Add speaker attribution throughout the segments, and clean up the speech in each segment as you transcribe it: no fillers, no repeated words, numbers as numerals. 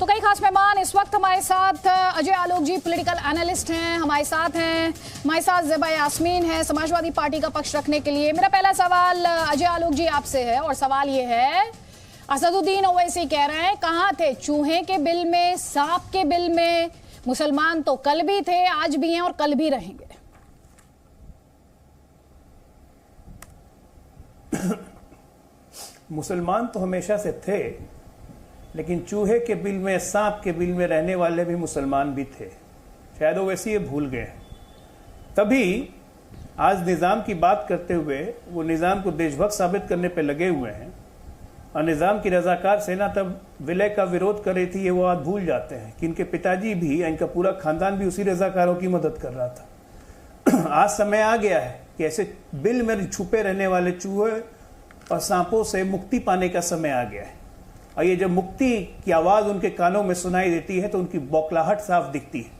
Speaker 1: तो कई खास मेहमान इस वक्त हमारे साथ अजय आलोक जी पॉलिटिकल एनालिस्ट हैं, हमारे साथ ज़ेबा यास्मीन है समाजवादी पार्टी का पक्ष रखने के लिए। मेरा पहला सवाल अजय आलोक जी आपसे है और सवाल ये है, असदुद्दीन ओवैसी कह रहे हैं कहाँ थे चूहे के बिल में, सांप के बिल में? मुसलमान तो कल भी थे, आज भी हैं और कल भी रहेंगे।
Speaker 2: मुसलमान तो हमेशा से थे, लेकिन चूहे के बिल में, सांप के बिल में रहने वाले भी मुसलमान भी थे। शायद ओवैसी ये भूल गए। तभी आज निज़ाम की बात करते हुए वो निज़ाम को देशभक्त साबित करने पे लगे हुए हैं और निज़ाम की रजाकार सेना तब विलय का विरोध कर रही थी, ये वो आज भूल जाते हैं कि इनके पिताजी भी, इनका पूरा खानदान भी उसी रजाकारों की मदद कर रहा था। आज समय आ गया है कि ऐसे बिल में छुपे रहने वाले चूहे और सांपों से मुक्ति पाने का समय आ गया है। और ये जब मुक्ति की आवाज़ उनके कानों में सुनाई देती है तो उनकी बौखलाहट साफ दिखती है।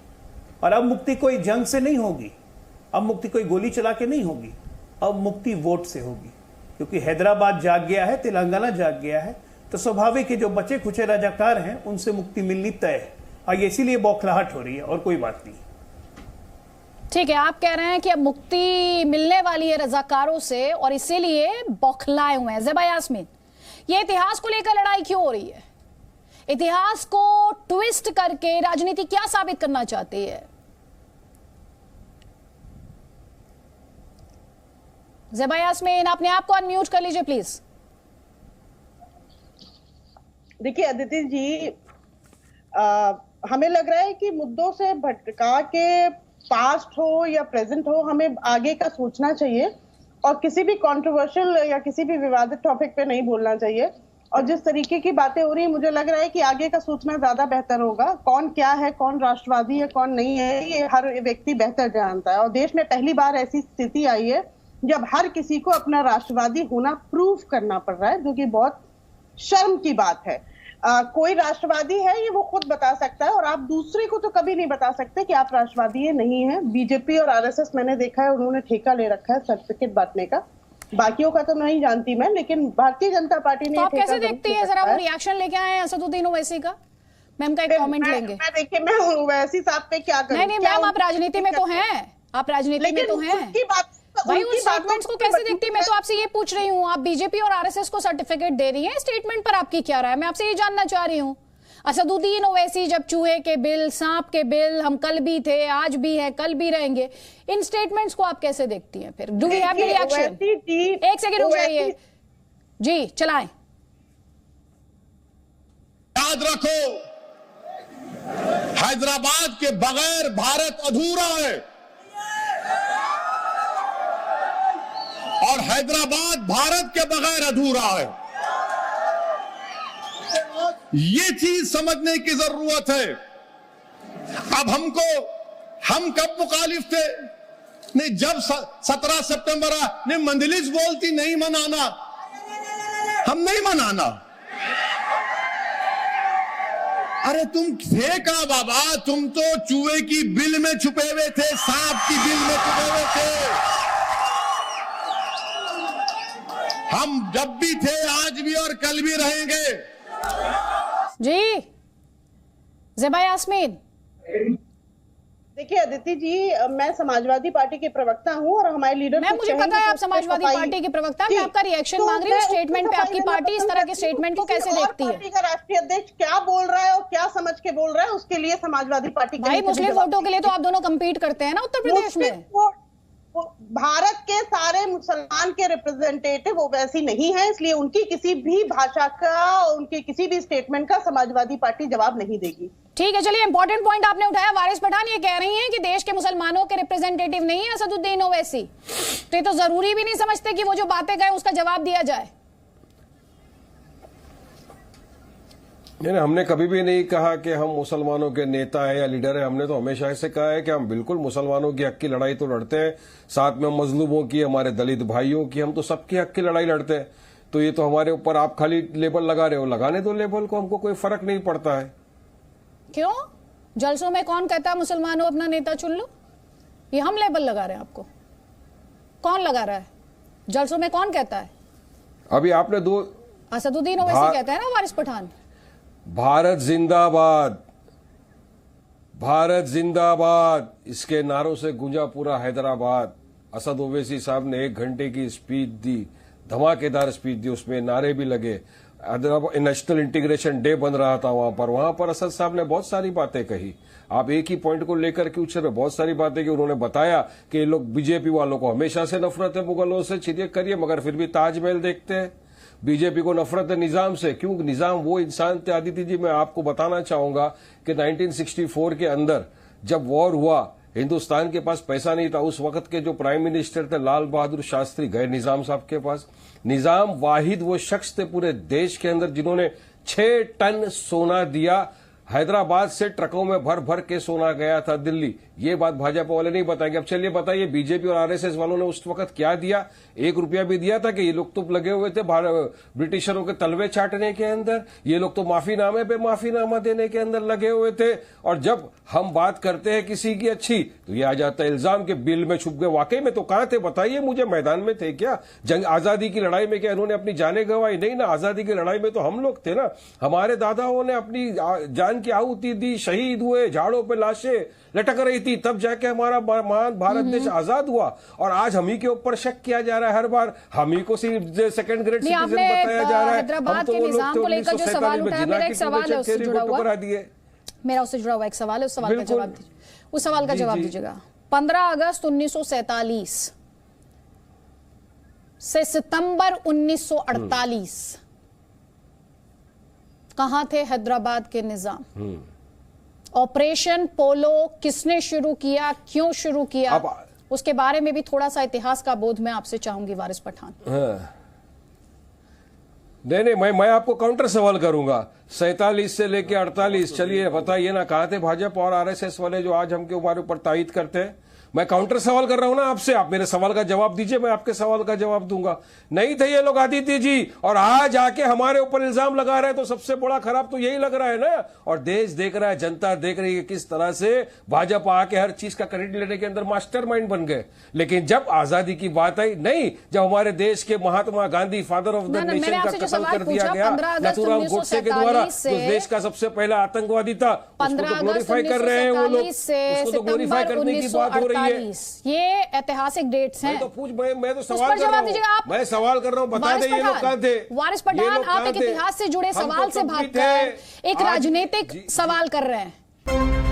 Speaker 2: और अब मुक्ति कोई जंग से नहीं होगी, अब मुक्ति कोई गोली चला के नहीं होगी, अब मुक्ति वोट से होगी। क्योंकि हैदराबाद जाग गया है, तेलंगाना जाग गया है, तो स्वाभाविक है जो बचे खुचे रजाकार हैं उनसे मुक्ति मिलनी तय है। और इसीलिए बौखलाहट हो रही है और कोई बात नहीं।
Speaker 1: ठीक है, आप कह रहे हैं कि अब मुक्ति मिलने वाली है रजाकारों से और इसीलिए बौखलाए हुए हैं। ज़ेबा यास्मीन, ये इतिहास को लेकर लड़ाई क्यों हो रही है? इतिहास को ट्विस्ट करके राजनीति क्या साबित करना चाहती है? ज़ेबा यास्मीन, अपने आप को अनम्यूट कर लीजिए प्लीज।
Speaker 3: देखिए अदिति जी, हमें लग रहा है कि मुद्दों से भटका के पास्ट हो या प्रेजेंट हो, हमें आगे का सोचना चाहिए और किसी भी कंट्रोवर्शियल या किसी भी विवादित टॉपिक पे नहीं बोलना चाहिए। और जिस तरीके की बातें हो रही है, मुझे लग रहा है कि आगे का सोचना ज्यादा बेहतर होगा। कौन क्या है, कौन राष्ट्रवादी है, कौन नहीं है, ये हर व्यक्ति बेहतर जानता है। और देश में पहली बार ऐसी स्थिति आई है जब हर किसी को अपना राष्ट्रवादी होना प्रूव करना पड़ रहा है, जो कि बहुत शर्म की बात है। कोई राष्ट्रवादी है ये वो खुद बता सकता है और आप दूसरे को तो कभी नहीं बता सकते कि आप राष्ट्रवादी है नहीं है। बीजेपी और आरएसएस मैंने देखा है उन्होंने ठेका ले रखा है सर्टिफिकेट बांटने का, बाकियों का तो नहीं जानती मैं, लेकिन भारतीय जनता पार्टी ने
Speaker 1: तो आप कैसे देखती है? जरा वो रिएक्शन लेके आए हैं असदुद्दीन ओवैसी का, मैम का एक कमेंट लेंगे।
Speaker 3: देखिए मैं ओवैसी साहब पे क्या करूं?
Speaker 1: नहीं मैम, आप राजनीति में तो हैं, आप राजनीति में तो हैं भाई, उन स्टेटमेंट्स को कैसे देखती है? मैं तो आपसे ये पूछ रही हूँ, आप बीजेपी और आरएसएस को सर्टिफिकेट दे रही हैं, स्टेटमेंट पर आपकी क्या राय है? मैं आपसे ये जानना चाह रही हूँ। असदुद्दीन ओवैसी जब चूहे के बिल, सांप के बिल, हम कल भी थे, आज भी हैं, कल भी रहेंगे, इन स्टेटमेंट्स को आप कैसे देखती हैं? फिर do we have any reaction? एक सेकंड रुक जाइए जी, चलाएं।
Speaker 4: याद रखो, हैदराबाद के बगैर भारत अधूरा है और हैदराबाद भारत के बगैर अधूरा है। ये चीज समझने की जरूरत है। अब हम कब मुखालिफ थे? नहीं, जब 17 सितंबर ने मंदलिस बोलती नहीं मनाना, हम नहीं मनाना। अरे तुम थे का बाबा, तुम तो चूहे की बिल में छुपे हुए थे, सांप की बिल में छुपे हुए थे। हम जब भी थे, आज भी और कल भी रहेंगे।
Speaker 1: जी ज़ेबा यास्मीन।
Speaker 3: देखिए अदिति जी, मैं समाजवादी पार्टी के प्रवक्ता हूं और हमारे लीडर,
Speaker 1: मैं मुझे पता है आप समाजवादी पार्टी के प्रवक्ता, मैं आपका रिएक्शन मांग रही हूँ स्टेटमेंट पे। आपकी पार्टी इस तरह के स्टेटमेंट को कैसे देखती है?
Speaker 3: पार्टी का राष्ट्रीय अध्यक्ष क्या बोल रहा है और क्या समझ के बोल रहा है, उसके लिए समाजवादी पार्टी
Speaker 1: भाई मुस्लिम वोटों के लिए तो आप दोनों कम्पीट करते हैं ना उत्तर प्रदेश में।
Speaker 3: भारत के सारे मुसलमान के रिप्रेजेंटेटिव ओवैसी नहीं है, इसलिए उनकी किसी भी भाषा का, उनके किसी भी स्टेटमेंट का समाजवादी पार्टी जवाब नहीं देगी।
Speaker 1: ठीक है, चलिए इंपॉर्टेंट पॉइंट आपने उठाया। वारिस पठान ये कह रही हैं कि देश के मुसलमानों के रिप्रेजेंटेटिव नहीं है असदुद्दीन ओवैसी, तो ये तो जरूरी भी नहीं समझते कि वो जो बातें कहें उसका जवाब दिया जाए।
Speaker 5: नहीं, हमने कभी भी नहीं कहा कि हम मुसलमानों के नेता है या लीडर है। हमने तो हमेशा ऐसे कहा है कि हम बिल्कुल मुसलमानों की हक की लड़ाई तो लड़ते हैं, साथ में मजलूमों की, हमारे दलित भाइयों की, हम तो सबकी हक की लड़ाई लड़ते हैं। तो ये तो हमारे ऊपर आप खाली लेबल लगा रहे हो, लगाने दो लेबल को, हमको कोई फर्क नहीं पड़ता है।
Speaker 1: क्यों? जलसों में कौन कहता है मुसलमानों अपना नेता चुन लो? ये हम लेबल लगा रहे हैं आपको? कौन लगा रहा है? जलसों में कौन कहता है?
Speaker 5: अभी आपने दो
Speaker 1: असदुद्दीन ओवैसी कहता है ना, वारिस पठान।
Speaker 5: भारत जिंदाबाद, भारत जिंदाबाद, इसके नारों से गूंजा पूरा हैदराबाद। असद ओवैसी साहब ने 1 घंटे की स्पीच दी, धमाकेदार स्पीच दी, उसमें नारे भी लगे। हैदराबाद नेशनल इंटीग्रेशन डे बन रहा था वहां पर असद साहब ने बहुत सारी बातें कही। आप एक ही पॉइंट को लेकर के उस पर बहुत सारी बातें की। उन्होंने बताया कि ये लोग बीजेपी वालों को हमेशा से नफरत है मुगलों से, चीजें करिए मगर फिर भी ताजमहल देखते हैं। बीजेपी को नफरत है निजाम से, क्यों? निजाम वो इंसान थे आदित्य जी, मैं आपको बताना चाहूंगा कि 1964 के अंदर जब वॉर हुआ, हिंदुस्तान के पास पैसा नहीं था। उस वक्त के जो प्राइम मिनिस्टर थे लाल बहादुर शास्त्री गए निजाम साहब के पास। निजाम वाहिद वो शख्स थे पूरे देश के अंदर जिन्होंने 6 टन सोना दिया। हैदराबाद से ट्रकों में भर भर के सोना गया था दिल्ली। ये बात भाजपा वाले नहीं बताएंगे। अब चलिए बताइए बीजेपी और आरएसएस वालों ने उस वक्त क्या दिया? 1 रुपया भी दिया था कि ये लोग तो लगे हुए थे ब्रिटिशरों के तलवे चाटने के अंदर। ये लोग तो माफीनामे पे माफीनामा देने के अंदर लगे हुए थे। और जब हम बात करते हैं किसी की अच्छी तो ये आ जाता है इल्जाम के बिल में छुप गए। वाकई में तो कहां थे बताइए मुझे? मैदान में थे क्या? जंग आजादी की लड़ाई में क्या इन्होंने अपनी जानें गंवाई? नहीं ना, आजादी की लड़ाई में तो हम लोग थे ना। हमारे दादाओं ने अपनी जान की आहुति दी, शहीद हुए, झाड़ों पे लाशें लटक रही थी, तब जाके हमारा महान भारत देश आजाद हुआ। और आज हम ही के ऊपर शक किया जा रहा है, हर बार हम ही को सिर्फ सेकंड ग्रेड सिटीजन बताया जा रहा है।
Speaker 1: हैदराबाद के निजाम को लेकर जो सवाल उठाया, मेरा एक सवाल है उससे जुड़ा हुआ, मेरा उससे जुड़ा हुआ एक सवाल है, उस सवाल का जवाब दीजिए, उस सवाल का जवाब दीजिएगा। 15 अगस्त 1947 से सितंबर 1948 कहां थे हैदराबाद के निजाम? ऑपरेशन पोलो किसने शुरू किया, क्यों शुरू किया, उसके बारे में भी थोड़ा सा इतिहास का बोध मैं आपसे चाहूंगी वारिस पठान।
Speaker 5: नहीं, मैं आपको काउंटर सवाल करूंगा। 47 से लेके 48, चलिए बताइए ना कहां थे भाजपा और आरएसएस वाले जो आज हमके हमारे ऊपर तायद करते हैं? मैं काउंटर सवाल कर रहा हूं ना आपसे, आप मेरे सवाल का जवाब दीजिए, मैं आपके सवाल का जवाब दूंगा। नहीं थे ये लोग आदित्य जी, और आज आके हमारे ऊपर इल्जाम लगा रहे हैं, तो सबसे बड़ा खराब तो यही लग रहा है ना। और देश देख रहा है, जनता देख रही है किस तरह से भाजपा आके हर चीज का क्रेडिट लेने के अंदर मास्टरमाइंड बन गए। लेकिन जब आजादी की बात आई, नहीं, जब हमारे देश के Mahatma Gandhi father of the nation का कत्ल कर दिया गया नथुराम गोडसे के द्वारा, जो देश का सबसे पहला आतंकवादी था, उसको तो ग्लोरीफाई कर रहे हैं वो लोग, उसको तो ग्लोरीफाई करने की बात हो रही है।
Speaker 1: ये ऐतिहासिक डेट्स हैं।
Speaker 5: मैं तो सवाल कर रहा हूं, मैं सवाल कर रहा हूं, बता दे ये लोग कहां थे?
Speaker 1: वारिस पठान, आप एक इतिहास से जुड़े सवाल से भागकर एक राजनीतिक सवाल कर रहे हैं।